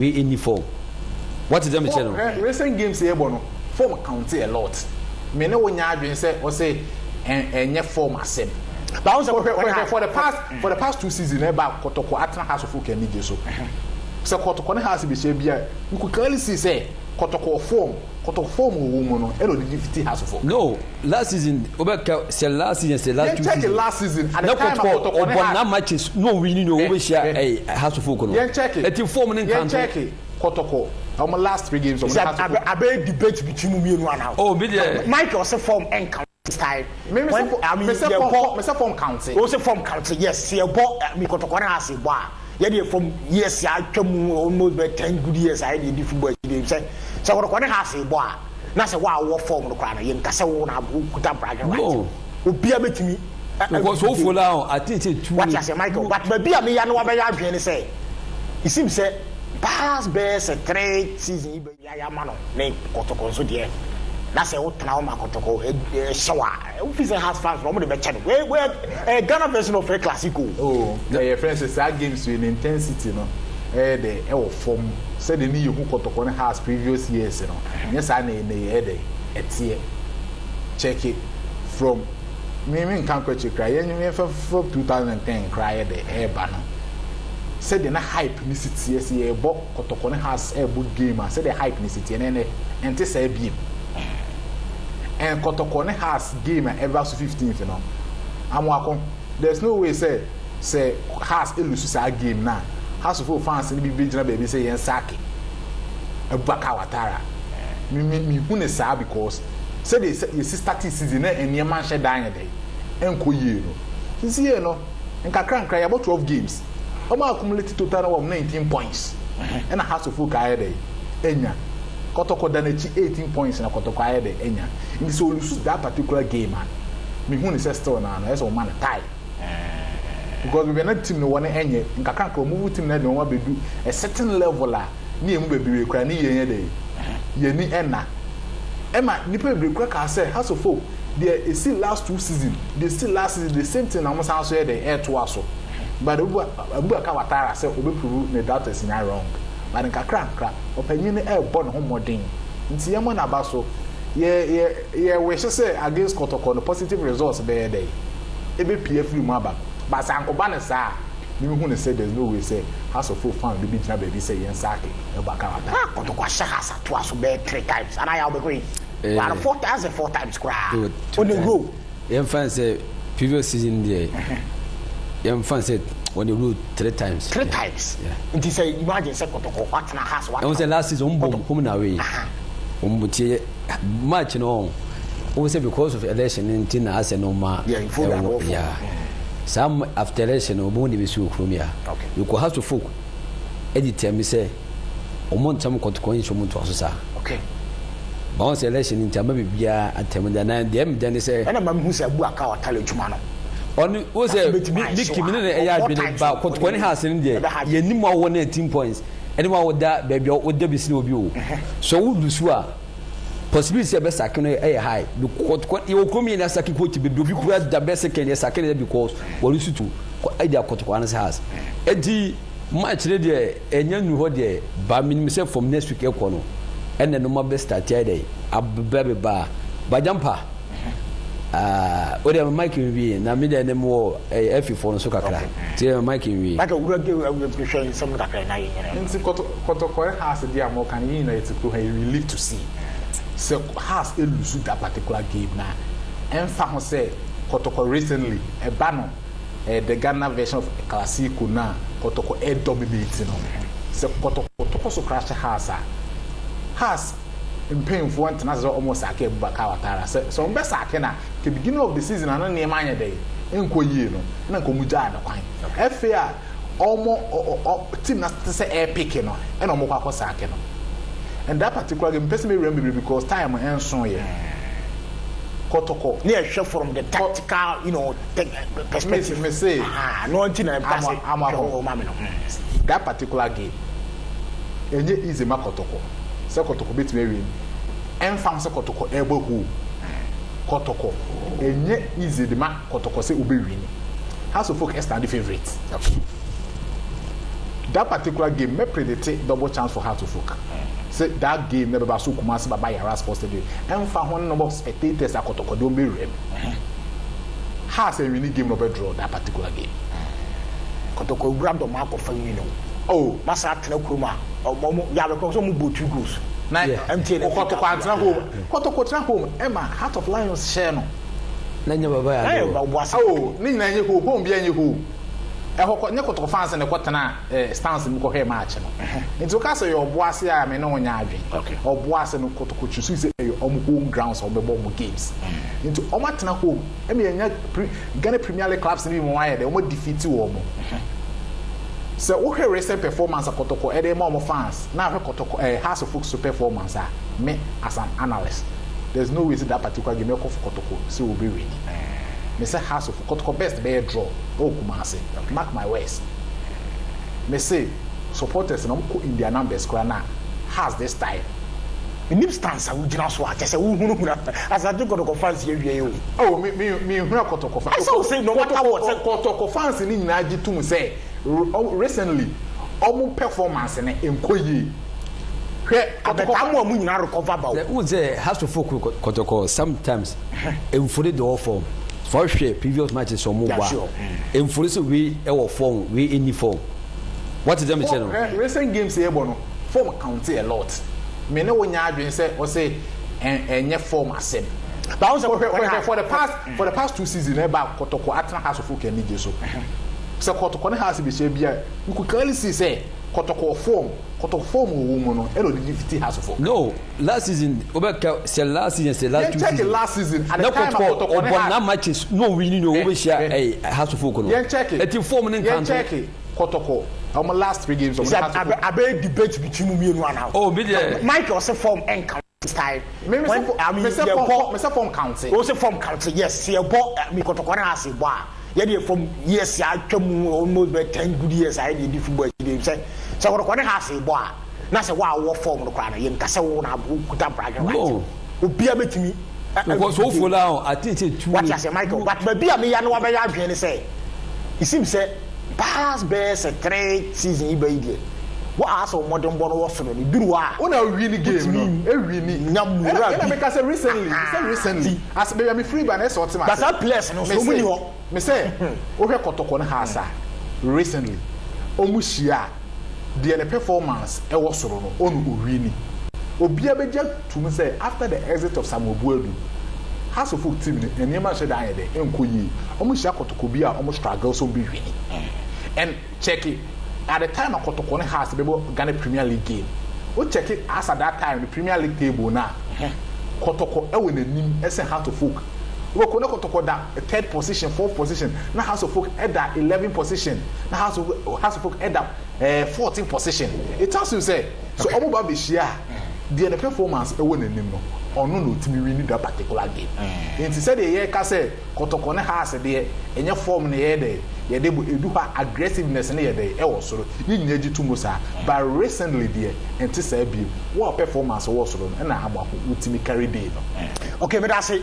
we in the form. What is the channel? Recent games here, bono form count a lot. Me no one yard say or say and form a sim. But also for the past 2 seasons, about Kotoko Atna House of Folk and Nigeso. So Kotoko has to be shabby. You could clearly see say Kotoko form woman or the DFT House of Folk. No, last season, last season, last season, at the time Kotoko matches, no winning, no overshare a House of Folk. Yeah, check it. Let you form an check it. Kotoko. Our last 3 games. I bet debate between me and one out. Oh, Mike also form and count style. I mean, form counting. Also form counting. Yes, see a ball. Me Kotoko has a bar. Yeah, from yes, I come almost 10 good years. I did football games. So Kotoko has a bar. That's a wow form the crown. You can say one up who could brag right. Who be a bit to me. Because so for now, I think it's what I say, Michael. But maybe I mean, I know what I am say. It seems that. Past best a 3 season Yamano name Kotoko so dear. That's a old trauma Kotoko shower. Officer has fans from the channel. Where a Ghana version of a classical. Oh, your friends is that games with intensity, no. The form said the new Kotoko has previous years, you know. Yes, I need a check it from me can't catch you cry. And from 2010 cry at the air banner. Said the hype nicity yes ye bo Kotoko has a good game said the hype nicity and this a beam and Kotoko has game ever 15th you know amwako there's no way say has elusu game now has full fans ni be jina baby say yen saki ebaka watara me hu ne sa because say the sister season and your man share dan dey enko ye no this year no nkakra nkra about 12 games Oma accumulated total of 19 points. And a house of folk ahead. Enya. Kotoko Danechi 18 points in a Kotoko ahead. Enya. And so lose that particular game, man. Me who is still now, as a man tie. Because we were not team no one enya. In Kakanko move team that no one be do a certain level near Mube Crani day. Yeni Enna. Emma, Nipper Bricka said, house of folk. There is still last 2 seasons. They still last season the same thing. I must answer the air to us. But Abuaka Watara said, we prove the doubters in wrong. But in Kakra, opinion air born home more ding. In Siamon Abaso, yeah, we should say against Kotoko, the positive results there day. ABPF Maba. But Sanko Banasa, you who said there's no way say, House of Full Fun, the beach baby say, and Saki, Abaka. Kotoko Shahas at twice bed 3 times, and I agree. 4 times cry. On the go. Young fans say, previous season there. Young fan said when you lose 3 times. 3 times. Yeah. It is a imagine Kotoko what na has what. I was the last season home away. Match no. Also because of election in Tina as a normal. Yeah. Some after election or money we see from here. Okay. You could have to folk. Edit me say Omon some Kotoko in Shomun to us. Okay. Once election in Tamabi Bia at Temudan, them then they say, and a man who said Buaka or Talujumano. On was a big community about Kotoko has in there. You need more 118 points. Anyone with that baby would there be snow view. So would you possibility of best I can a high. You come in as a coach to be do the best second yes I can because what you to idea Kotoko has. Eddie much ready and young who there by me myself from next week econo. And then no more best at day. A baby bar by jumper. Ode Mike we na me dey more F4 no so kakra. Ti Mike we. Like we showing some kakra na yin. Nti Kotoko has the am can yin na it to relief to see. So has a lose that particular game na. Emfa ho say Kotoko recently a banner the Ghana version of Classico na Kotoko dominating no. So Kotoko so crash has in painful one to almost like a Bakawatara. So, best I can at the beginning of the season, and only a minor day. In Koyeno, and a Komuja, FAR almost team not to say air picking and almost Sakeno. And that particular game, personally, remember because time and so yeah. Kotoko, near shot from the tactical, perspective. Me say, no, that particular game, and yet is a Makotoko. Kotoko bit me win. En fam Kotoko ebo who Kotoko. Enye easy the man Kotoko say ube win. House of Folk stand the favorite. Okay. that particular game me predict double chance for her to folk. Say that game never so Kumasi Baba Yara Sports Stadium. And for one number of spectators at Kotoko don't be real. Has a winning game over draw that particular game. Kotoko grab the mark of you know. Oh, Massa Tnokuma or Momo Yabako boot 2 goals. Now, Kotoko home, Emma, Heart of Lions Channel. Oh, Nina, you won't be any who. I hope Kotoko fans and the Quatana stance in Kohe match. It's okay, your Boasia, I may know when you're or Boas and Kotoko to see your home grounds or the bomb games. Into Omatana home, I mean, Ghana Premier League clubs in Moya, they won't defeat you or more. So, okay, recent performance of Kotoko, and more fans. Now, Kotoko has a focus performance. Me as an analyst, there's no reason that particular game of Kotoko so will be winning. Me say has of Kotoko best be a draw. Oh, Kumasi, mark my words. Me say supporters no ko in their numbers now has this time. The nip stance I would just watch. I say, as I do Kotoko fans here. Oh, me Kotoko fans. I so say no matter what Kotoko fans in Naji to say. Recently, almost performance and employee. At the time when we now recover about has to focus Kotoko sometimes in fully the form. For sure, previous matches or more. In fully we our form, we in the form. What is the channel? Recent games here, Bono, form county a lot. Me know when you say or say and your form as said. But for the past 2 seasons, about Kotoko Atna has to focus and need so. So Kotoko has to be said. You could clearly see say Kotoko form woman and the has to form. No, last season say last season say last 2 seasons. Last season at the time Kotoko na matches no winning no we share has to focus. Yeah, check it. Let form in count. Check it. Kotoko our last 3 games of a big debate between me and one now. Oh, Mike also form and count style. Maybe Mr. Form counting. Also form counting. Yes, see a ball me Kotoko has a bar. Yeah, from years I come almost 10 good years I did football game. So what has a bar. Now say wow, what form the crown in Casawona put up bragging. No, be a bit to me. Because so for now, I think it's what I say, Michael, but maybe I mean, I know what I say. It seems that past bears a 3 season baby. What are some modern born was for the Dua? On a really game, because recently, as baby, I'm free by next sort of that's a place. No, me say, over Kotoko Hasa recently, Omushia, the performance, a was on Urini. Obiabeja to me say, after the exit of Samuel Buedu, House of Food team and Yama Shadai, the Enkoyi, Omushia Kotokobia almost struggles so be winning. And check it. At the time of Kotoko has to be Ghana Premier League game. We check it as at that time the Premier League table now. Kotoko win the name as a House of Folk. We could not Kotoko that 3rd position, 4th position. Now House of Folk at that 11th position. Now House of Folk at that 14th position. It tells you say so. Omo ba be share the performance win the name no. Or no to me winning that particular game. And he said the year say Kotoko has there and your form in the air yeah, they do have aggressiveness in the day. Also, you need to Musa, but recently, dear, and to say, what performance was and I have what me carry day. Okay, but I say,